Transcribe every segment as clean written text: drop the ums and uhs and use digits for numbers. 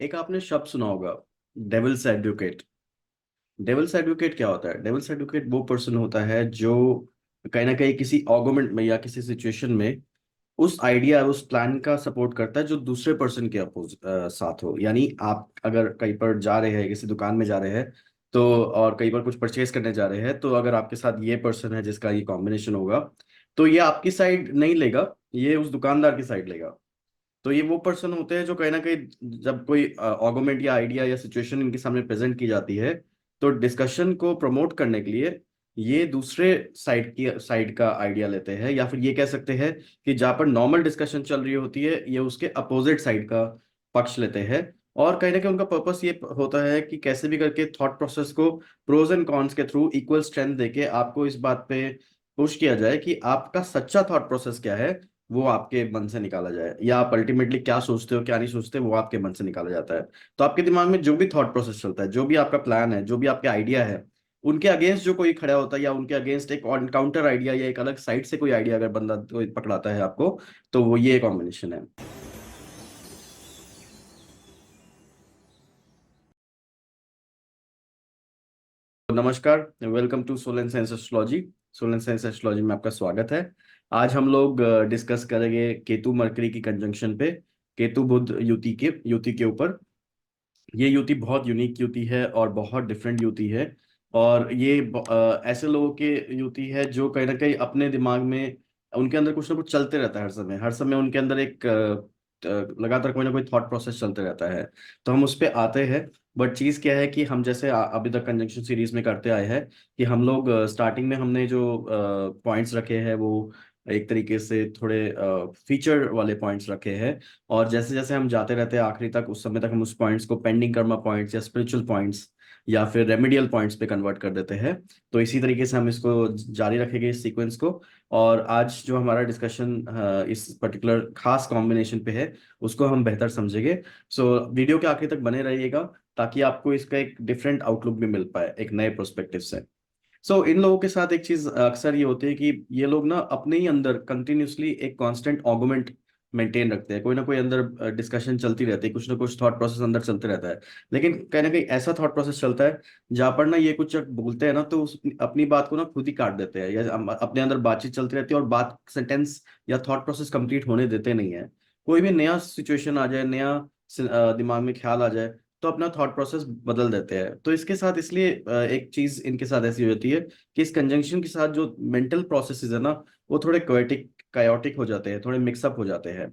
एक आपने शब्द सुना होगा, डेविल्स एडवोकेट। डेविल्स एडवोकेट क्या होता है? डेविल्स एडवोकेट वो पर्सन होता है जो कहीं ना कहीं किसी आर्गुमेंट में या किसी सिचुएशन में उस आइडिया उस प्लान का सपोर्ट करता है जो दूसरे पर्सन के साथ हो। यानी आप अगर कहीं पर जा रहे हैं, किसी दुकान में जा रहे हैं, तो और कहीं पर कुछ परचेज करने जा रहे हैं, तो अगर आपके साथ ये पर्सन है जिसका ये कॉम्बिनेशन होगा, तो ये आपकी साइड नहीं लेगा, ये उस दुकानदार की साइड लेगा। तो ये वो पर्सन होते हैं जो कहीं ना कहीं जब कोई आर्गुमेंट या आइडिया या सिचुएशन इनके सामने प्रेजेंट की जाती है, तो डिस्कशन को प्रमोट करने के लिए ये दूसरे साइड का आइडिया लेते हैं, या फिर ये कह सकते हैं कि जहाँ पर नॉर्मल डिस्कशन चल रही होती है, ये उसके अपोजिट साइड का पक्ष लेते हैं। और कहीं ना कहीं उनका पर्पस ये होता है कि कैसे भी करके थॉट प्रोसेस को प्रोज एंड कॉन्स के थ्रू इक्वल स्ट्रेंथ देके आपको इस बात पे पुश किया जाए कि आपका सच्चा थॉट प्रोसेस क्या है, वो आपके मन से निकाला जाए, या आप अल्टीमेटली क्या सोचते हो क्या नहीं सोचते वो आपके मन से निकाला जाता है। तो आपके दिमाग में जो भी थॉट प्रोसेस चलता है, जो भी आपका प्लान है, जो भी आपका आइडिया है, उनके अगेंस्ट जो कोई खड़ा होता है, या उनके अगेंस्ट एक काउंटर आइडिया या एक अलग साइड से कोई आइडिया अगर बंदा कोई पकड़ाता है आपको, तो वो ये कॉम्बिनेशन है। तो नमस्कार, welcome to soul and science astrology. Soul and science astrology में आपका स्वागत है। आज हम लोग डिस्कस करेंगे केतु मरकरी की कंजंक्शन पे, केतु बुध युति के ऊपर। ये युति बहुत यूनिक युति है और बहुत डिफरेंट युति है। और ये ऐसे लोगों के युति है जो कहीं ना कहीं अपने दिमाग में उनके अंदर कुछ ना कुछ चलते रहता है, हर समय उनके अंदर एक लगातार कोई ना कोई थॉट प्रोसेस चलते रहता है। तो हम उस पे आते हैं। बट चीज़ क्या है कि हम जैसे अभी तक कंजंक्शन सीरीज में करते आए हैं कि हम लोग स्टार्टिंग में हमने जो पॉइंट्स रखे हैं वो एक तरीके से थोड़े फीचर वाले पॉइंट्स रखे हैं। और जैसे जैसे हम जाते रहते हैं आखिरी तक, उस समय तक हम उस पॉइंट्स को पेंडिंग कर्मा पॉइंट्स या स्पिरिचुअल पॉइंट्स या फिर रेमेडियल पॉइंट्स पे कन्वर्ट कर देते हैं। तो इसी तरीके से हम इसको जारी रखेंगे इस सीक्वेंस को। और आज जो हमारा डिस्कशन इस पर्टिकुलर खास कॉम्बिनेशन पे है, उसको हम बेहतर समझेंगे। सो वीडियो के आखिरी तक बने रहिएगा, ताकि आपको इसका एक डिफरेंट आउटलुक भी मिल पाए एक नए प्रोस्पेक्टिव से। इन लोगों के साथ एक चीज अक्सर ये होती है कि ये लोग ना अपने ही अंदर कंटिन्यूअसली एक कांस्टेंट आर्गुमेंट मेंटेन रखते हैं। कोई ना कोई अंदर डिस्कशन चलती रहती है, कुछ ना कुछ थॉट प्रोसेस अंदर चलते रहता है। लेकिन कहीं ना कहीं ऐसा थॉट प्रोसेस चलता है जहां पर ना ये कुछ जब बोलते हैं ना, तो अपनी बात को ना खुद ही काट देते हैं, या अपने अंदर बातचीत चलती रहती है और बात सेंटेंस या थॉट प्रोसेस कंप्लीट होने देते नहीं है। कोई भी नया सिचुएशन आ जाए, नया दिमाग में ख्याल आ जाए, तो अपना थॉट प्रोसेस बदल देते हैं। तो इसके साथ इसलिए एक चीज इनके साथ ऐसी होती है कि इस कंजंक्शन के साथ जो मेंटल प्रोसेसेस है ना, वो थोड़े कायोटिक हो जाते हैं, थोड़े मिक्सअप हो जाते हैं।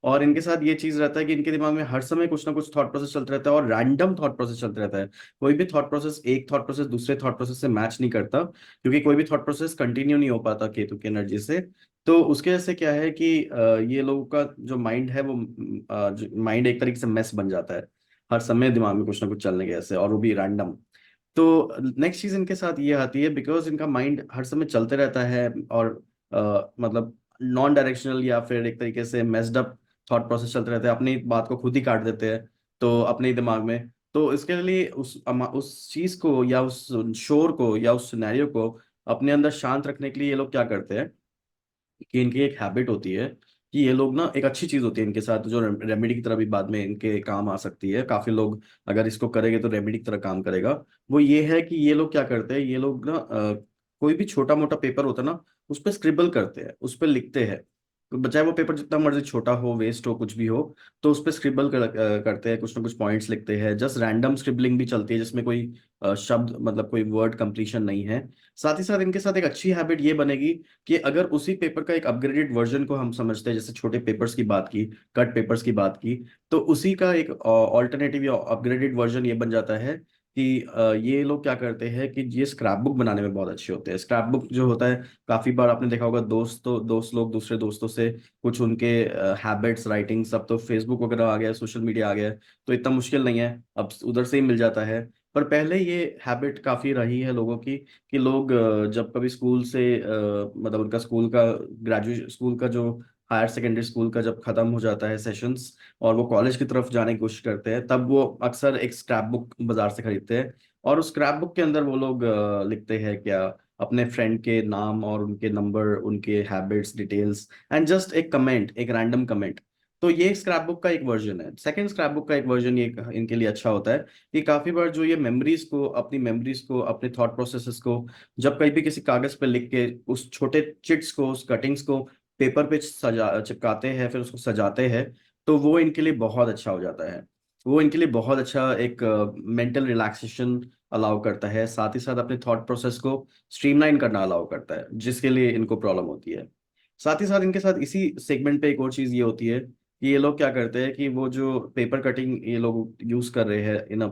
और इनके साथ ये चीज रहता है कि इनके दिमाग में हर समय कुछ ना कुछ थॉट प्रोसेस चलता रहता है, और रैंडम थॉट प्रोसेस चलता रहता है। कोई भी थॉट प्रोसेस एक थॉट प्रोसेस दूसरे थॉट प्रोसेस से मैच नहीं करता, क्योंकि कोई भी थॉट प्रोसेस कंटिन्यू नहीं हो पाता केतु की एनर्जी से। तो उसके वजह से क्या है कि ये लोगों का जो माइंड है वो माइंड एक तरीके से मेस बन जाता है, हर समय दिमाग में कुछ ना कुछ चलने के ऐसे, और वो भी रैंडम। तो नेक्स्ट चीज इनके साथ ये आती है, बिकॉज इनका माइंड हर समय चलते रहता है, और मतलब नॉन डायरेक्शनल या फिर एक तरीके से मेस्ड अप थॉट प्रोसेस चलते रहते हैं, अपनी बात को खुद ही काट देते हैं तो अपने ही दिमाग में। तो इसके लिए उस चीज को या उस शोर को या उस सिनेरियो को अपने अंदर शांत रखने के लिए ये लोग क्या करते हैं कि इनकी एक हैबिट होती है कि ये लोग ना, एक अच्छी चीज होती है इनके साथ जो रेमेडी की तरह भी बाद में इनके काम आ सकती है, काफी लोग अगर इसको करेंगे तो रेमेडी की तरह काम करेगा। वो ये है कि ये लोग क्या करते हैं, ये लोग ना कोई भी छोटा मोटा पेपर होता है ना, उस पर स्क्रिबल करते हैं, उस पर लिखते हैं। तो चाहे वो पेपर जितना मर्जी छोटा हो, वेस्ट हो, कुछ भी हो, तो उस पर करते हैं, कुछ ना कुछ पॉइंट्स लिखते हैं। जस्ट रैंडम स्क्रिबलिंग भी चलती है, जिसमें कोई शब्द मतलब कोई वर्ड कंप्लीशन नहीं है। साथ ही साथ इनके साथ एक अच्छी हैबिट ये बनेगी कि अगर उसी पेपर का एक अपग्रेडेड वर्जन को हम समझते हैं, जैसे छोटे पेपर्स की बात की, कट पेपर्स की बात की, तो उसी का एक ऑल्टरनेटिव या अपग्रेडेड वर्जन ये बन जाता है कि ये लोग क्या करते हैं कि ये स्क्रैप बुक बनाने में बहुत अच्छे होते हैं। स्क्रैप बुक जो होता है, काफी बार आपने देखा होगा, दोस्त लोग दूसरे दोस्तों से कुछ उनके हैबिट्स, राइटिंग, सब तो फेसबुक वगैरह आ गया, सोशल मीडिया आ गया है, तो इतना मुश्किल नहीं है, अब उधर से ही मिल जाता है। पर पहले ये हैबिट काफी रही है लोगों की कि लोग जब कभी स्कूल से मतलब उनका स्कूल का ग्रेजुएट स्कूल का जो हायर सेकेंडरी स्कूल का जब खत्म हो जाता है सेशंस, और वो कॉलेज की तरफ जाने की कोशिश करते हैं, तब वो अक्सर एक स्क्रैप बुक बाजार से खरीदते हैं। और उस स्क्रैप बुक के अंदर वो लोग लिखते हैं क्या, अपने फ्रेंड के नाम और उनके नंबर, उनके हैबिट्स, डिटेल्स, एंड जस्ट एक कमेंट, एक रैंडम कमेंट। तो ये स्क्रैप बुक का एक वर्जन है। सेकंड स्क्रैप बुक का एक वर्जन ये इनके लिए अच्छा होता है कि काफी बार जो ये मेमोरीज को अपने थॉट प्रोसेसेस को जब कहीं भी किसी कागज पे लिख के उस छोटे चिट्स को, उस कटिंग्स को पेपर पे सजा चिपकाते हैं, फिर उसको सजाते हैं, तो वो इनके लिए बहुत अच्छा हो जाता है। वो इनके लिए बहुत अच्छा एक मेंटल रिलैक्सेशन अलाउ करता है, साथ ही साथ अपने थॉट प्रोसेस को स्ट्रीमलाइन करना अलाउ करता है, जिसके लिए इनको प्रॉब्लम होती है। साथ ही साथ इनके साथ इसी सेगमेंट पे एक और चीज ये होती है कि ये लोग क्या करते हैं कि वो जो पेपर कटिंग ये लोग यूज कर रहे हैं इन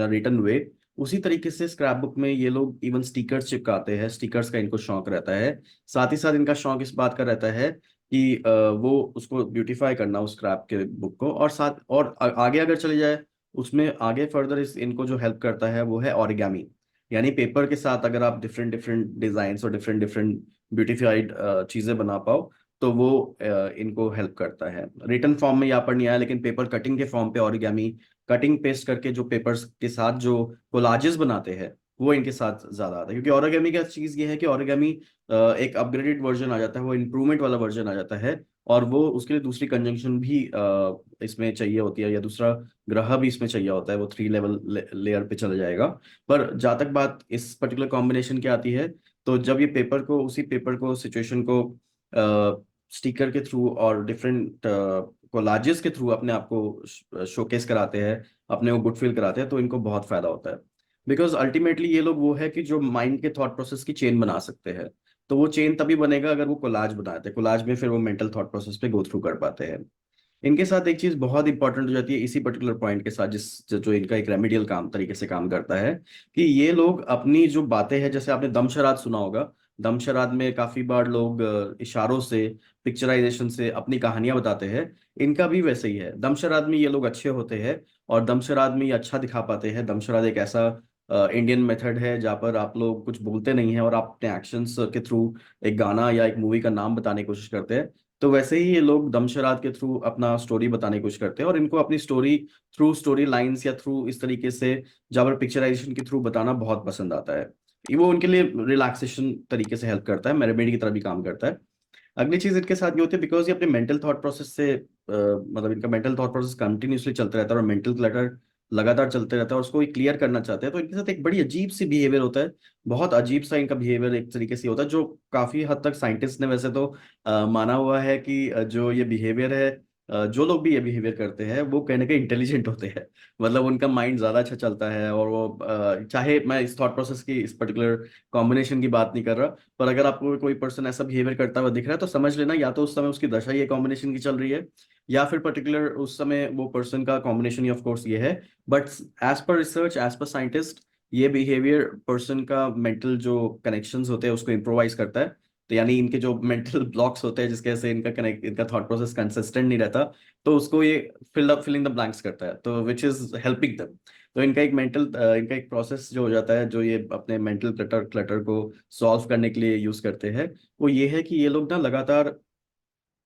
अ रिटन वे, उसी तरीके से स्क्रैप बुक में ये लोग इवन स्टिकर्स चिपकाते हैं। स्टिकर्स का इनको शौक रहता है। साथ ही साथ इनका शौक इस बात का रहता है कि वो उसको ब्यूटीफाई करना उस स्क्रैप के बुक को, और साथ और आगे अगर चले जाए उसमें आगे फर्दर इस इनको जो हेल्प करता है वो है ऑरिगेमी। यानी पेपर के साथ अगर आप डिफरेंट डिफरेंट डिजाइन और डिफरेंट डिफरेंट ब्यूटीफाइड चीजें बना पाओ, तो वो इनको हेल्प करता है। रिटन फॉर्म में यहाँ पर नहीं आया, लेकिन पेपर कटिंग के फॉर्म पे ऑरिगेमी कटिंग पेस्ट करके जो पेपर्स के साथ जो कोलाजेस बनाते हैं, वो इनके साथ ज्यादा आता है। क्योंकि ऑरिगेमी का चीज ये है कि ऑरिगेमी एक अपग्रेडेड वर्जन आ जाता है, वो इम्प्रूवमेंट वाला वर्जन आ जाता है, और वो उसके लिए दूसरी कंजंक्शन भी इसमें चाहिए होती है, या दूसरा ग्रह भी इसमें चाहिए होता है, वो 3 लेवल लेयर पे चला जाएगा। पर जहाँ तक बात इस पर्टिकुलर कॉम्बिनेशन की आती है, तो जब ये पेपर को, उसी पेपर को, सिचुएशन को स्टिकर के थ्रू और डिफरेंट कोलाजेस के थ्रू अपने आप को शोकेस कराते हैं, अपने को गुड फील कराते हैं, तो इनको बहुत फायदा होता है। बिकॉज अल्टीमेटली ये लोग वो है कि जो माइंड के थॉट प्रोसेस की चेन बना सकते हैं। तो वो चेन तभी बनेगा अगर वो कोलाज बनाते हैं, कोलाज में फिर वो मेंटल थॉट प्रोसेस पे गो थ्रू कर पाते हैं। इनके साथ एक चीज बहुत इंपॉर्टेंट हो जाती है इसी पर्टिकुलर पॉइंट के साथ, जो इनका एक रेमेडियल काम तरीके से काम करता है, कि ये लोग अपनी जो बातें हैं, जैसे आपने दमशराद सुना होगा। दमशराद में काफी बार लोग इशारों से, पिक्चराइजेशन से अपनी कहानियां बताते हैं। इनका भी वैसे ही है। दमशराद में ये लोग अच्छे होते हैं, और दमशराद में ये अच्छा दिखा पाते हैं। दमशराद एक ऐसा इंडियन मेथड है जहाँ पर आप लोग कुछ बोलते नहीं हैं और आप अपने एक्शंस के थ्रू एक गाना या एक मूवी का नाम बताने की कोशिश करते हैं। तो वैसे ही ये लोग दमशराद के थ्रू अपना स्टोरी बताने की कोशिश करते हैं, और इनको अपनी स्टोरी थ्रू स्टोरी लाइंस या थ्रू इस तरीके से जहाँ पर पिक्चराइजेशन के थ्रू बताना बहुत पसंद आता है। ये वो उनके लिए रिलैक्सेशन तरीके से हेल्प करता है, मेरेमेडी की तरह भी काम करता है। अगली चीज इनके साथ ये होती है, बिकॉज ये अपने मेंटल थॉट प्रोसेस से मतलब इनका मेंटल थॉट प्रोसेस कंटिन्यूसली चलता रहता है, और मेंटल क्लटर लगातार चलते रहता है, और उसको क्लियर करना चाहते हैं, तो इनके साथ एक बड़ी अजीब सी बिहेवियर होता है। बहुत अजीब सा इनका बिहेवियर एक तरीके से होता है, जो काफी हद तक साइंटिस्ट ने वैसे तो माना हुआ है कि जो ये बिहेवियर है, जो लोग भी ये बिहेवियर करते हैं वो कहीं ना कहीं इंटेलिजेंट होते हैं। मतलब उनका माइंड ज्यादा अच्छा चलता है, और वो चाहे मैं इस थॉट प्रोसेस की इस पर्टिकुलर कॉम्बिनेशन की बात नहीं कर रहा, पर अगर आपको कोई पर्सन ऐसा बिहेवियर करता हुआ दिख रहा है, तो समझ लेना या तो उस समय उसकी दशा ये कॉम्बिनेशन की चल रही है, या फिर पर्टिकुलर उस समय वो पर्सन का कॉम्बिनेशन ही ऑफ कोर्स ये है। But as per research, as per scientist, ये बिहेवियर पर्सन का मेंटल जो कनेक्शंस होते हैं उसको इम्प्रोवाइज करता है। तो यानी इनके जो मेंटल ब्लॉक्स होते हैं जिसके वजह से इनका थॉट प्रोसेस कंसिस्टेंट नहीं रहता, तो उसको ये फिलिंग द ब्लैंक्स करता है, तो विच इज हेल्पिंग दम। तो इनका एक प्रोसेस जो हो जाता है, जो ये अपने मेंटल क्लटर क्लटर को सॉल्व करने के लिए यूज करते हैं, वो ये है कि ये लोग ना लगातार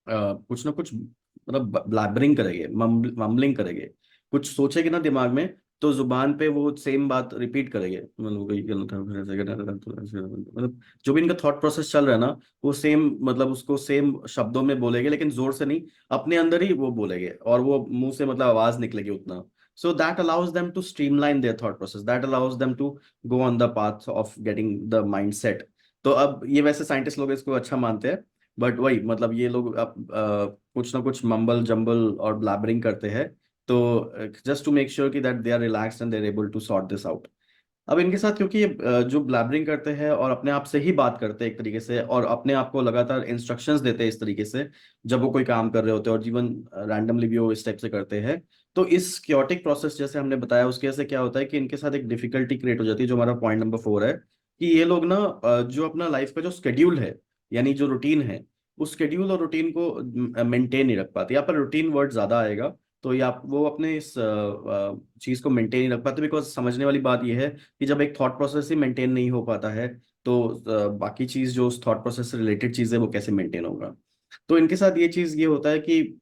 कुछ ना कुछ मतलब ब्लैबरिंग करेंगे, मम्बलिंग करेंगे, कुछ सोचेंगे ना दिमाग में, तो जुबान पे वो सेम बात रिपीट करेंगे। मतलब कोई गलत है, फिर ऐसे करना है, तो ऐसे करना है। मतलब जो भी इनका थॉट प्रोसेस चल रहा है ना, वो सेम, मतलब उसको सेम शब्दों में बोलेंगे, लेकिन जोर से नहीं, अपने अंदर ही वो बोलेंगे, और वो मुंह से मतलब आवाज निकलेगी उतना। So that allows them to streamline their thought process, that allows them to go on the path of getting the mind set. तो अब ये वैसे साइंटिस्ट लोग इसको अच्छा मानते हैं, बट वही मतलब ये लोग अब कुछ ना कुछ मम्बल जम्बल और ब्लैबरिंग करते हैं, तो जस्ट टू मेक श्योर कि that they are relaxed and they are able to sort this out. अब इनके साथ क्योंकि ये जो ब्लैबरिंग करते हैं और अपने आप से ही बात करते हैं एक तरीके से, और अपने आप को लगातार इंस्ट्रक्शंस देते हैं इस तरीके से, जब वो कोई काम कर रहे होते हैं, और जीवन रैंडमली भी वो इस टाइप से करते हैं, तो इस क्योटिक प्रोसेस जैसे हमने बताया उसकी वजह से क्या होता है कि इनके साथ एक डिफिकल्टी क्रिएट हो जाती है, जो हमारा पॉइंट नंबर 4 है, कि ये लोग ना जो अपना लाइफ का जो स्केड्यूल है, यानी जो रूटीन है, उस शेड्यूल और रूटीन को मेंटेन नहीं रख पाते। यहाँ पर रूटीन वर्ड ज्यादा आएगा, तो या वो अपने इस चीज को मेंटेन नहीं रख पाते, बिकॉज समझने वाली बात यह है कि जब एक थॉट प्रोसेस ही मेंटेन नहीं हो पाता है, तो बाकी चीज जो उस थॉट प्रोसेस से रिलेटेड चीज है वो कैसे मेंटेन होगा। तो इनके साथ ये चीज ये होता है कि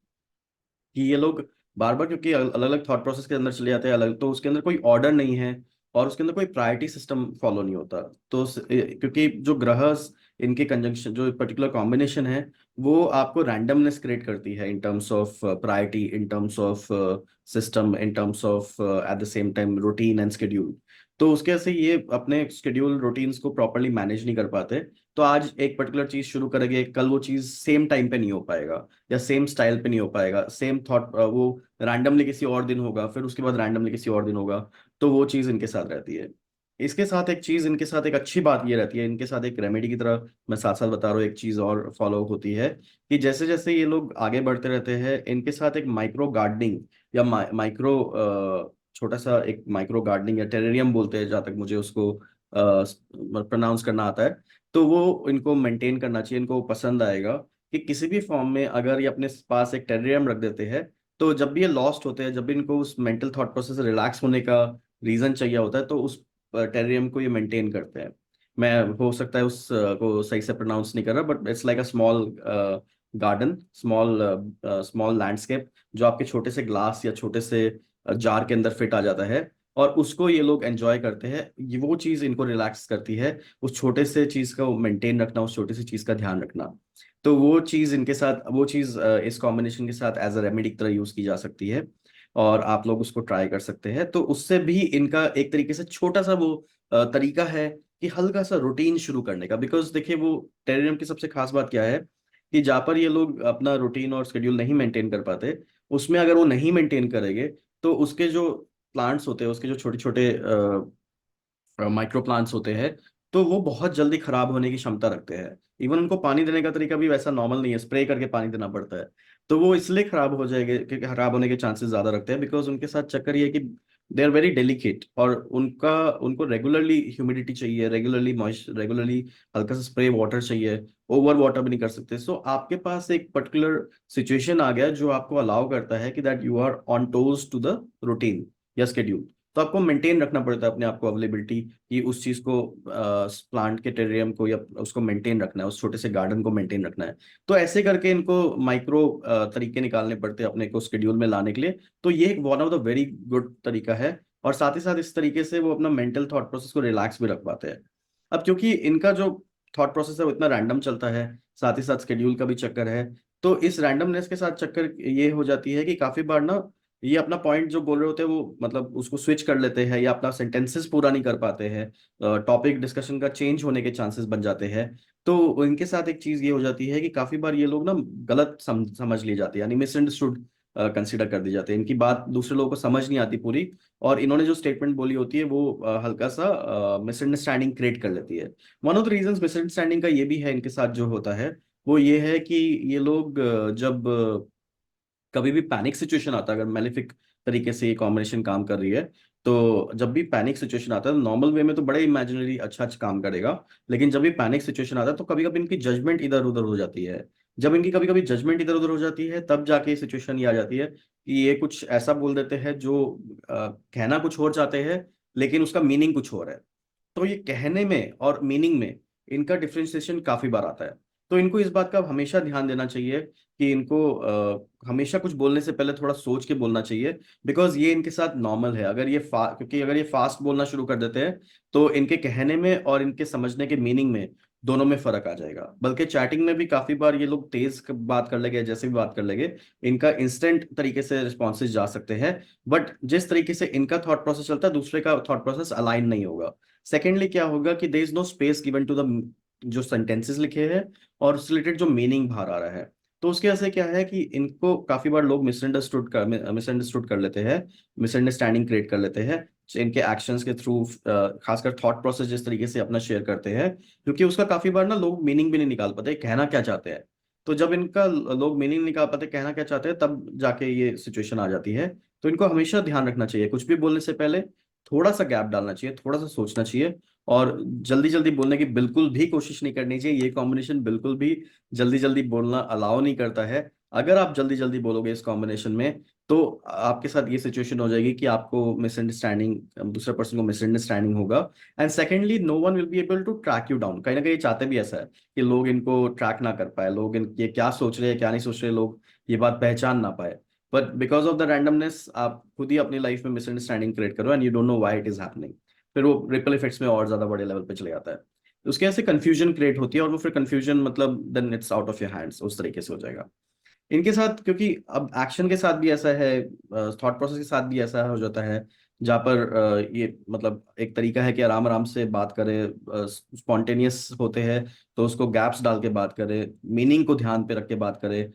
ये लोग बार बार, क्योंकि अलग अलग थॉट प्रोसेस के अंदर चले जाते हैं अलग, तो उसके अंदर कोई ऑर्डर नहीं है, और उसके अंदर कोई प्रायोरिटी सिस्टम फॉलो नहीं होता। तो क्योंकि जो ग्रह इनके कंजंक्शन जो पर्टिकुलर कॉम्बिनेशन है वो आपको रैंडमनेस क्रिएट करती है इन terms of priority, in terms of system, in terms of eight the same time routine and schedule. तो उसके वजह से ये अपने शेड्यूल रूटीन्स को प्रॉपरली मैनेज नहीं कर पाते। तो आज एक पर्टिकुलर चीज शुरू करेंगे, कल वो चीज सेम टाइम पे नहीं हो पाएगा या सेम स्टाइल पे नहीं हो पाएगा, सेम थॉट वो रैंडमली किसी और दिन होगा, फिर उसके बाद रैंडमली किसी और दिन होगा। तो वो चीज इनके साथ रहती है। इसके साथ एक चीज, इनके साथ एक अच्छी बात ये रहती है, इनके साथ एक रेमेडी की तरह मैं साथ साथ बता रहा हूँ, एक चीज और फॉलो होती है कि जैसे जैसे ये लोग आगे बढ़ते रहते हैं, इनके साथ एक माइक्रो गार्डनिंग या माइक्रो छोटा सा एक माइक्रो गार्डनिंग या टेरेरियम बोलते हैं जहाँ तक मुझे उसको प्रोनाउंस करना आता है, तो वो इनको मेंटेन करना चाहिए। इनको पसंद आएगा कि किसी भी फॉर्म में अगर ये अपने पास एक टेरेरियम रख देते हैं, तो जब भी ये लॉस्ट होते हैं, जब भी इनको उस मेंटल थॉट प्रोसेस से रिलैक्स होने का रीजन चाहिए होता है, तो उस टेरेरियम को ये मेंटेन करते हैं। मैं हो सकता है उस को सही से प्रोनाउंस नहीं कर रहा, but it's like a small garden, small small landscape जो आपके छोटे से ग्लास या छोटे से जार के अंदर फिट आ जाता है, और उसको ये लोग एंजॉय करते हैं। ये वो चीज इनको रिलैक्स करती है, उस छोटे से चीज का मेंटेन रखना, उस छोटी सी चीज का ध्यान रखना। तो वो चीज इनके साथ, वो चीज इस कॉम्बिनेशन के साथ एज अ रेमेडी की तरह यूज की जा सकती है, और आप लोग उसको ट्राई कर सकते हैं। तो उससे भी इनका एक तरीके से छोटा सा वो तरीका है कि हल्का सा रूटीन शुरू करने का। बिकॉज देखिए, वो टेररियम की सबसे खास बात क्या है कि जहाँ पर ये लोग अपना रूटीन और शेड्यूल नहीं मेंटेन कर पाते, उसमें अगर वो नहीं मेंटेन करेंगे, तो उसके जो प्लांट्स होते हैं, उसके जो छोटे छोटे माइक्रो प्लांट्स होते हैं, तो वो बहुत जल्दी खराब होने की क्षमता रखते हैं। इवन उनको पानी देने का तरीका भी वैसा नॉर्मल नहीं है, स्प्रे करके पानी देना पड़ता है। तो वो इसलिए खराब हो जाएंगे, क्योंकि खराब होने के चांसेस ज्यादा रखते हैं, बिकॉज उनके साथ चक्कर ये है कि दे आर वेरी डेलिकेट, और उनका उनको रेगुलरली ह्यूमिडिटी चाहिए, रेगुलरली मॉइस्ट, रेगुलरली हल्का सा स्प्रे वाटर चाहिए, ओवर वाटर भी नहीं कर सकते। सो आपके पास एक पर्टिकुलर सिचुएशन आ गया जो आपको अलाउ करता है कि that you are on toes to the routine या स्केड्यूल। तो आपको मेंटेन रखना पड़ता है अपने आप को, अवेलेबिलिटी, कि उस चीज को, प्लांट के टेरेरियम को या उसको मेंटेन रखना है, उस छोटे से गार्डन को मेंटेन रखना है। तो ऐसे करके इनको माइक्रो तरीके निकालने पड़ते हैं अपने को शेड्यूल में लाने के लिए। तो ये एक one of the very good तरीका है, और साथ ही साथ इस तरीके से वो अपना मेंटल थॉट प्रोसेस को रिलैक्स भी रख पाते हैं। अब क्योंकि इनका जो थॉट प्रोसेस है वो इतना रैंडम चलता है, साथ ही साथ शेड्यूल का भी चक्कर है, तो इस रैंडमनेस के साथ चक्कर ये हो जाती है कि काफी बार ना ये अपना पॉइंट जो बोल रहे होते हैं वो मतलब उसको स्विच कर लेते हैं, या अपना सेंटेंसेस पूरा नहीं कर पाते हैं, टॉपिक डिस्कशन का चेंज होने के चांसेस बन जाते हैं। तो इनके साथ एक चीज ये हो जाती है कि काफी बार ये लोग ना गलत समझ लिए जाते हैं, यानी मिसअंडरस्टूड कंसिडर कर दी जाते हैं, इनकी बात दूसरे लोगों को समझ नहीं आती पूरी, और इन्होंने जो स्टेटमेंट बोली होती है वो हल्का सा मिसअंडरस्टैंडिंग क्रिएट कर लेती है। One of the reasons misunderstanding का ये भी है इनके साथ जो होता है, वो ये है कि ये लोग जब कभी भी पैनिक सिचुएशन आता है, अगर मैलेफिक तरीके से ये कॉम्बिनेशन काम कर रही है, तो जब भी पैनिक सिचुएशन आता है, नॉर्मल वे में तो बड़े इमेजिनरी अच्छा अच्छा काम करेगा, लेकिन जब भी पैनिक सिचुएशन आता है तो कभी कभी इनकी जजमेंट इधर उधर हो जाती है। जब इनकी कभी कभी जजमेंट इधर उधर हो जाती है, तब जाके सिचुएशन ये आ जाती है कि ये कुछ ऐसा बोल देते हैं जो कहना कुछ और चाहते हैं, लेकिन उसका मीनिंग कुछ और है। तो ये कहने में और मीनिंग में इनका डिफरेंशिएशन काफी बार आता है। तो इनको इस बात का हमेशा ध्यान देना चाहिए कि इनको हमेशा कुछ बोलने से पहले थोड़ा सोच के बोलना चाहिए। बिकॉज ये इनके साथ नॉर्मल है, अगर ये क्योंकि अगर ये फास्ट बोलना शुरू कर देते हैं, तो इनके कहने में और इनके समझने के मीनिंग में दोनों में फर्क आ जाएगा। बल्कि चैटिंग में भी काफी बार ये लोग तेज बात कर लेंगे, जैसे भी बात कर लेंगे, इनका इंस्टेंट तरीके से रिस्पॉन्सेज जा सकते हैं, बट जिस तरीके से इनका थॉट प्रोसेस चलता है दूसरे का थॉट प्रोसेस अलाइन नहीं होगा। सेकेंडली क्या होगा कि there is no space given to the जो सेंटेंसेस लिखे हैं और उससे रिलेटेड जो मीनिंग बाहर आ रहा है। तो उसके वजह से क्या है कि इनको काफी बार लोग मिसअंडरस्टूड कर लेते हैं, मिसअंडरस्टैंडिंग क्रिएट कर लेते हैं इनके एक्शंस के थ्रू, खासकर थॉट प्रोसेस जिस तरीके से अपना शेयर करते हैं, क्योंकि उसका काफी बार ना लोग मीनिंग भी नहीं निकाल पाते कहना क्या चाहते हैं। तो जब इनका लोग मीनिंग निकाल पाते कहना क्या चाहते हैं, तब जाके ये सिचुएशन आ जाती है। तो इनको हमेशा ध्यान रखना चाहिए, कुछ भी बोलने से पहले थोड़ा सा गैप डालना चाहिए, थोड़ा सा सोचना चाहिए, और जल्दी जल्दी बोलने की बिल्कुल भी कोशिश नहीं करनी चाहिए। ये कॉम्बिनेशन बिल्कुल भी जल्दी जल्दी बोलना अलाउ नहीं करता है। अगर आप जल्दी जल्दी बोलोगे इस कॉम्बिनेशन में, तो आपके साथ ये सिचुएशन हो जाएगी कि आपको मिसअंडरस्टैंडिंग, दूसरे पर्सन को मिसअंडरस्टैंडिंग होगा। And secondly, no one will be able to track you down. कहीं ना कहीं चाहते भी ऐसा है कि लोग इनको ट्रैक ना कर पाए, लोग ये क्या सोच रहे हैं क्या नहीं सोच रहे, लोग ये बात पहचान ना पाए। But because of the randomness आप खुद ही अपनी लाइफ में मिसअंडरस्टैंडिंग क्रिएट करो, and you don't know why it is happening. फिर वो रिपल इफेक्ट्स में और ज्यादा बड़े लेवल पे चले जाता है। उसके वजह से कंफ्यूजन क्रिएट होती है, और वो फिर कंफ्यूजन मतलब then it's out of your hands, उस तरीके से हो जाएगा। इनके साथ क्योंकि अब एक्शन के साथ भी ऐसा है, थॉट प्रोसेस के साथ भी ऐसा हो जाता है, जहाँ पर ये मतलब एक तरीका है कि आराम आराम से बात करें, स्पॉन्टेनियस होते हैं तो उसको गैप्स डाल के बात करें, मीनिंग को ध्यान पे रख के बात करें,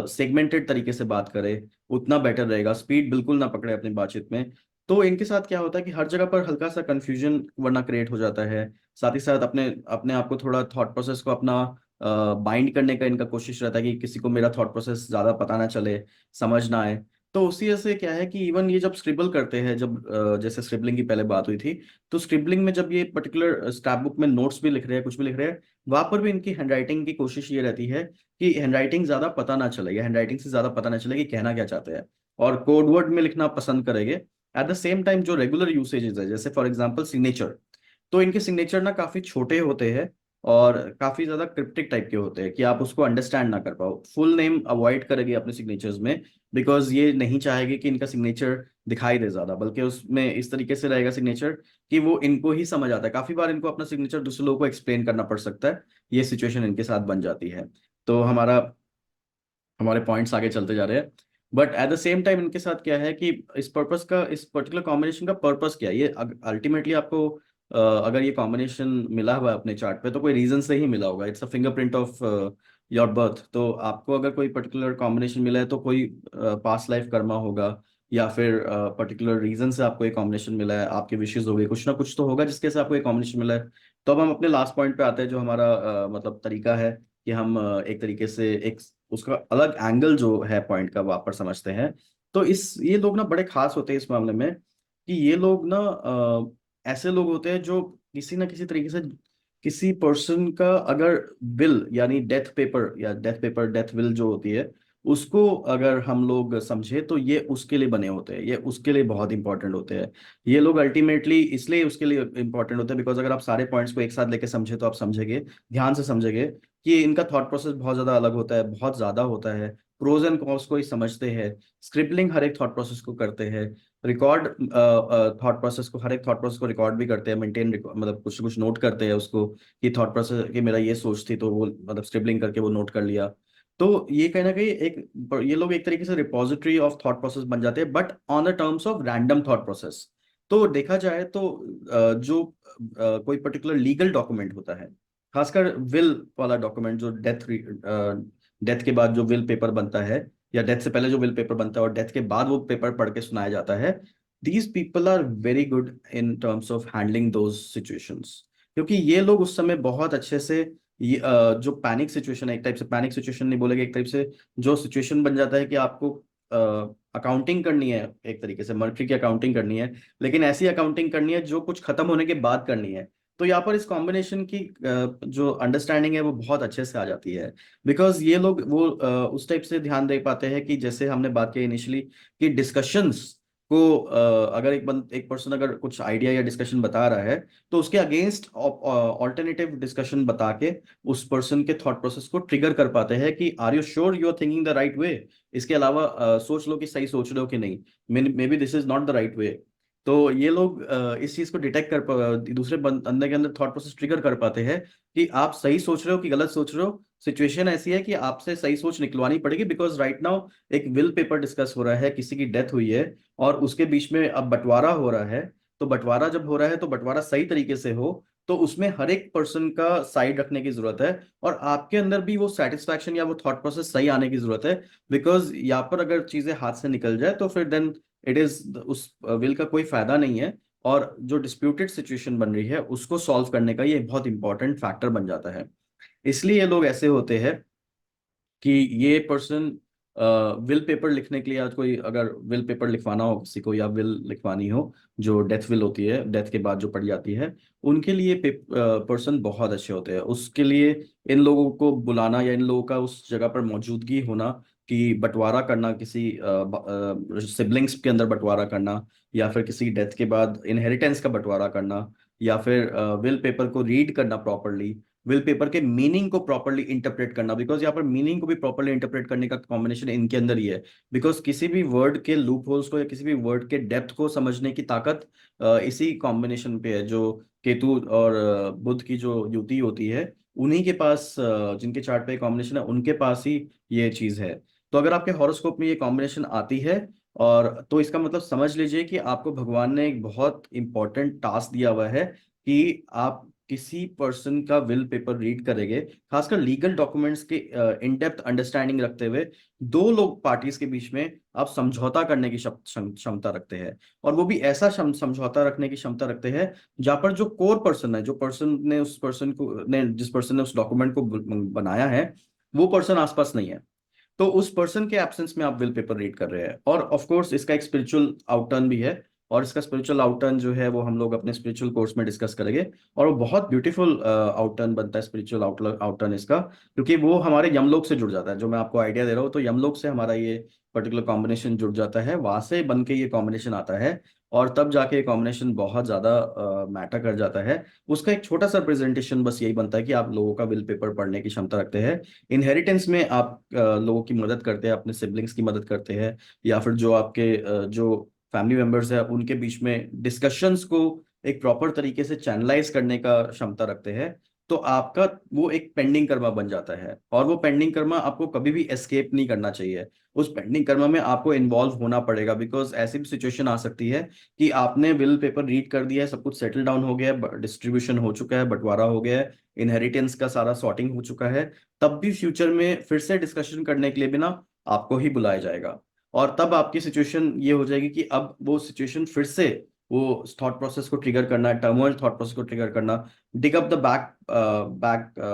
सेगमेंटेड तरीके से बात करें, उतना बेटर रहेगा। स्पीड बिल्कुल ना पकड़े अपनी बातचीत में। तो इनके साथ क्या होता है कि हर जगह पर हल्का सा कंफ्यूजन वरना क्रिएट हो जाता है। साथ ही साथ अपने अपने आप को थोड़ा थॉट प्रोसेस को अपना बाइंड करने का इनका कोशिश रहता है कि किसी को मेरा थॉट प्रोसेस ज्यादा पता ना चले, समझ ना आए। तो उसी वजह से क्या है कि इवन ये जब स्क्रिबल करते हैं, जब जैसे स्क्रिबलिंग की पहले बात हुई थी, तो स्क्रिबलिंग में जब ये पर्टिकुलर स्क्रैप बुक में नोट्स भी लिख रहे हैं, कुछ भी लिख रहे हैं, वहां पर भी इनकी हैंडराइटिंग की कोशिश ये रहती है कि हैंडराइटिंग ज्यादा पता ना चले, या हैंडराइटिंग से ज्यादा पता ना चले कि कहना क्या चाहते हैं, और कोड वर्ड में लिखना पसंद करेंगे। एट द सेम टाइम जो रेगुलर यूसेजेस है, जैसे फॉर एग्जाम्पल सिग्नेचर, तो इनके सिग्नेचर ना काफी छोटे होते हैं और काफी ज्यादा क्रिप्टिक टाइप के होते हैं कि आप उसको अंडरस्टैंड ना कर पाओ। फुल नेम अवॉइड करेगी अपने सिग्नेचर्स में, बिकॉज ये नहीं चाहेगी कि इनका सिग्नेचर दिखाई दे ज्यादा, बल्कि उसमें इस तरीके से रहेगा सिग्नेचर कि वो इनको ही समझ आता है। काफी बार इनको अपना सिग्नेचर दूसरे लोगों को एक्सप्लेन करना पड़ सकता है, ये सिचुएशन इनके साथ बन जाती है। तो हमारे पॉइंट्स आगे चलते जा रहे हैं। But at the same time इनके साथ क्या है कि इस पर्पस का, इस पर्टिकुलर कॉम्बिनेशन का पर्पस क्या है, ये अल्टीमेटली आपको अगर ये कॉम्बिनेशन मिला हुआ है अपने चार्ट पे, तो कोई रीजन से ही मिला होगा। It's a fingerprint of your birth. तो आपको अगर कोई पर्टिकुलर कॉम्बिनेशन मिला है तो कोई पास्ट लाइफ कर्मा होगा, या फिर पर्टिकुलर रीजन से आपको एक कॉम्बिनेशन मिला है, आपके विशेष हो गई, कुछ ना कुछ तो होगा जिसके से आपको एक कॉम्बिनेशन मिला है। तो अब हम अपने लास्ट पॉइंट पे आते हैं, जो हमारा मतलब तरीका है कि हम एक तरीके से एक उसका अलग एंगल जो है पॉइंट का वहां पर समझते हैं। तो इस ये लोग ना बड़े खास होते हैं इस मामले में, कि ये लोग ना ऐसे लोग होते हैं जो किसी ना किसी तरीके से किसी पर्सन का अगर विल, यानी डेथ पेपर, या डेथ विल जो होती है, उसको अगर हम लोग समझे तो ये उसके लिए बने होते हैं, ये उसके लिए बहुत इंपॉर्टेंट होते हैं। ये लोग अल्टीमेटली इसलिए उसके लिए इंपॉर्टेंट होते हैं बिकॉज अगर आप सारे पॉइंट्स को एक साथ लेके समझे तो आप समझेंगे, ध्यान से समझेंगे कि इनका थॉट प्रोसेस बहुत ज्यादा अलग होता है, बहुत ज्यादा होता है। प्रोज एंड कॉन्स को ही समझते हैं, स्क्रिबलिंग हर एक थॉट प्रोसेस को करते हैं, रिकॉर्ड थॉट प्रोसेस को, हर एक थॉट प्रोसेस को रिकॉर्ड भी करते हैं, मेंटेन, मतलब कुछ कुछ नोट करते हैं उसको, कि थॉट प्रोसेस कि मेरा ये सोच थी, तो वो मतलब स्क्रिबलिंग करके वो नोट कर लिया। तो ये कहीं ना कहीं एक, ये लोग एक तरीके से रिपोजिटरी ऑफ थॉट प्रोसेस बन जाते हैं, but on the terms of random thought process. तो देखा जाए तो जो कोई पर्टिकुलर लीगल डॉक्यूमेंट होता है, खासकर विल वाला डॉक्यूमेंट, जो डेथ के बाद जो विल पेपर बनता है, या डेथ से पहले जो विल पेपर बनता है और डेथ के बाद वो पेपर पढ़ के सुनाया जाता है, these people are very good in terms of handling those situations. क्योंकि ये लोग उस समय बहुत अच्छे से ये जो पैनिक सिचुएशन है, एक टाइप से पैनिक सिचुएशन नहीं बोलेगे, एक टाइप से जो सिचुएशन बन जाता है कि आपको अकाउंटिंग करनी है, एक तरीके से मर्डर की अकाउंटिंग करनी है, लेकिन ऐसी अकाउंटिंग करनी है जो कुछ खत्म होने के बाद करनी है। तो यहाँ पर इस कॉम्बिनेशन की जो अंडरस्टैंडिंग है वो बहुत अच्छे से आ जाती है, बिकॉज ये लोग वो उस टाइप से ध्यान दे पाते हैं कि जैसे हमने बात की इनिशियली, कि डिस्कशंस को अगर एक पर्सन अगर कुछ आइडिया या डिस्कशन बता रहा है, तो उसके अगेंस्ट ऑल्टरनेटिव डिस्कशन बता के उस पर्सन के थॉट प्रोसेस को ट्रिगर कर पाते हैं कि are you sure you are thinking the right way. इसके अलावा सोच लो कि सही सोच रहे हो कि नहीं, may be this is not the right वे। तो ये लोग इस चीज को डिटेक्ट दूसरे बंदे के अंदर थॉट प्रोसेस ट्रिगर कर पाते हैं कि आप सही सोच रहे हो कि गलत सोच रहे हो। सिचुएशन ऐसी है कि आपसे सही सोच निकलवानी पड़ेगी, बिकॉज राइट नाउ एक विल पेपर डिस्कस हो रहा है, किसी की डेथ हुई है, और उसके बीच में अब बंटवारा हो रहा है। तो बंटवारा जब हो रहा है तो बंटवारा सही तरीके से हो, तो उसमें हर एक पर्सन का साइड रखने की जरूरत है, और आपके अंदर भी वो सेटिस्फैक्शन या वो थॉट प्रोसेस सही आने की जरूरत है। बिकॉज यहाँ पर अगर चीजें हाथ से निकल जाए तो फिर देन इट इज उस विल का कोई फायदा नहीं है, और जो डिस्प्यूटेड सिचुएशन बन रही है उसको सॉल्व करने का ये बहुत इंपॉर्टेंट फैक्टर बन जाता है। इसलिए ये लोग ऐसे होते हैं कि ये पर्सन विल पेपर लिखने के लिए, आज कोई अगर विल पेपर लिखवाना हो किसी को, या विल लिखवानी हो जो डेथ विल होती है, डेथ के बाद जो पढ़ी जाती है, उनके लिए पर्सन बहुत अच्छे होते हैं। उसके लिए इन लोगों को बुलाना, या इन लोगों का उस जगह पर मौजूदगी होना, कि बंटवारा करना, किसी सिबलिंग्स के अंदर बंटवारा करना, या फिर किसी डेथ के बाद इनहेरिटेंस का बंटवारा करना, या फिर विल पेपर को रीड करना प्रॉपरली, विल पेपर के मीनिंग को प्रॉपरली इंटरप्रेट करना, बिकॉज यहाँ पर मीनिंग को भी प्रॉपरली इंटरप्रेट करने का कॉम्बिनेशन इनके अंदर ही है। बिकॉज किसी भी वर्ड के लूप होल्स को, या किसी भी वर्ड के डेप्थ को समझने की ताकत इसी कॉम्बिनेशन पे है, जो केतु और बुध की जो युति होती है, उन्हीं के पास जिनके चार्ट पे कॉम्बिनेशन है उनके पास ही ये चीज है। तो अगर आपके हॉरोस्कोप में ये कॉम्बिनेशन आती है, और तो इसका मतलब समझ लीजिए कि आपको भगवान ने एक बहुत इंपॉर्टेंट टास्क दिया हुआ है कि आप किसी पर्सन का विल पेपर रीड करेंगे, खासकर लीगल डॉक्यूमेंट्स के इन डेप्थ अंडरस्टैंडिंग रखते हुए। दो लोग पार्टीज के बीच में आप समझौता करने की क्षमता रखते हैं, और वो भी ऐसा समझौता रखने की क्षमता रखते हैं जहां पर जो कोर पर्सन है, जो पर्सन ने उस पर्सन को ने जिस पर्सन ने उस डॉक्यूमेंट को बनाया है, वो पर्सन आसपास नहीं है। तो उस पर्सन के एब्सेंस में आप विल पेपर रीड कर रहे हैं। और ऑफ कोर्स इसका एक स्पिरिचुअल आउटर्न भी है, और इसका स्पिरिचुअल आउटर्न जो है वो हम लोग अपने स्पिरिचुअल कोर्स में डिस्कस करेंगे। और वो बहुत ब्यूटीफुल आउटर्न बनता है, स्पिरिचुअल आउटर्न इसका, क्योंकि वो हमारे यमलोक से जुड़ जाता है। जो मैं आपको आइडिया दे रहा हूँ, तो यमलोक से हमारा ये पर्टिकुलर कॉम्बिनेशन जुड़ जाता है, वहां से बन के ये कॉम्बिनेशन आता है, और तब जाके ये कॉम्बिनेशन बहुत ज्यादा मैटर कर जाता है। उसका एक छोटा सा प्रेजेंटेशन बस यही बनता है कि आप लोगों का विल पेपर पढ़ने की क्षमता रखते हैं। इनहेरिटेंस में आप लोगों की मदद करते हैं, अपने सिबलिंग्स की मदद करते हैं, या फिर जो आपके जो फैमिली मेंबर्स है उनके बीच में डिस्कशंस को एक प्रॉपर तरीके से चैनलाइज करने का क्षमता रखते हैं। तो आपका वो एक पेंडिंग कर्मा बन जाता है, और वो पेंडिंग कर्मा आपको कभी भी एस्केप नहीं करना चाहिए। उस पेंडिंग कर्मा में आपको इन्वॉल्व होना पड़ेगा, बिकॉज ऐसी भी सिचुएशन आ सकती है कि आपने विल पेपर रीड कर दिया है, सब कुछ सेटल डाउन हो गया है, डिस्ट्रीब्यूशन हो चुका है, बंटवारा हो गया है, इनहेरिटेंस का सारा सॉर्टिंग हो चुका है, तब भी फ्यूचर में फिर से डिस्कशन करने के लिए भी ना आपको ही बुलाया जाएगा। और तब आपकी सिचुएशन ये हो जाएगी कि अब वो सिचुएशन फिर से वो थॉट प्रोसेस को ट्रिगर करना, टर्मोइल थॉट प्रोसेस को ट्रिगर करना, dig up the back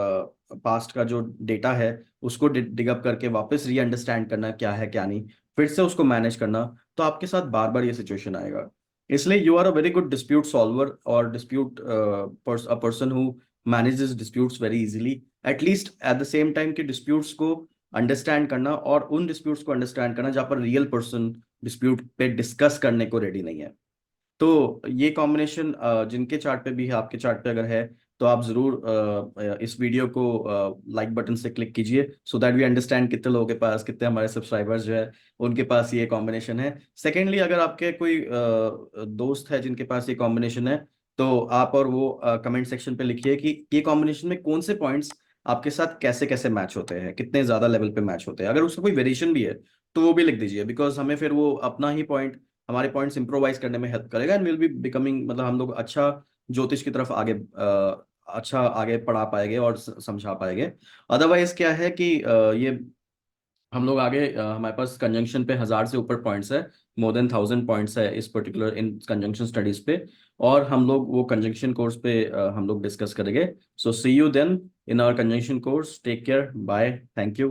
past का जो डेटा है उसको डिग अप करके वापस री अंडरस्टैंड करना क्या है क्या नहीं, फिर से उसको मैनेज करना। तो आपके साथ बार बार ये सिचुएशन आएगा। इसलिए you are a very good dispute solver, और dispute a person who manages disputes very easily, at least at the same time कि डिस्प्यूट्स को अंडरस्टैंड करना, और उन डिस्प्यूट्स को अंडरस्टैंड करना जहां पर रियल पर्सन डिस्प्यूट पे डिस्कस करने को रेडी नहीं है। तो ये कॉम्बिनेशन जिनके चार्ट पे भी है, आपके चार्ट पे अगर है, तो आप जरूर इस वीडियो को लाइक बटन से क्लिक कीजिए, सो दैट वी अंडरस्टैंड कितने लोगों के पास, कितने हमारे सब्सक्राइबर्स जो है उनके पास ये कॉम्बिनेशन है। सेकेंडली, अगर आपके कोई दोस्त है जिनके पास ये कॉम्बिनेशन है, तो आप और वो कमेंट सेक्शन पे लिखिए कि ये कॉम्बिनेशन में कौन से पॉइंट्स आपके साथ कैसे कैसे मैच होते हैं, कितने ज्यादा लेवल पे मैच होते हैं। अगर उसका कोई वेरिएशन भी है तो वो भी लिख दीजिए, बिकॉज हमें फिर वो अपना ही पॉइंट, हमारे पॉइंट्स इंप्रोवाइज करने में हेल्प करेगा, एंड विल बी बिकमिंग, मतलब हम लोग अच्छा ज्योतिष की तरफ आगे अच्छा आगे पढ़ा पाएंगे और समझा पाएंगे। अदरवाइज क्या है कि ये हम लोग आगे हमारे पास कंजंक्शन पे 1000 से ऊपर पॉइंट्स है, मोर देन 1000 पॉइंट्स है इस पर्टिकुलर इन कंजंक्शन स्टडीज पे। और हम लोग वो कंजंक्शन कोर्स पे हम लोग डिस्कस करेंगे। So see you then in our conjunction course, take care, bye, thank you.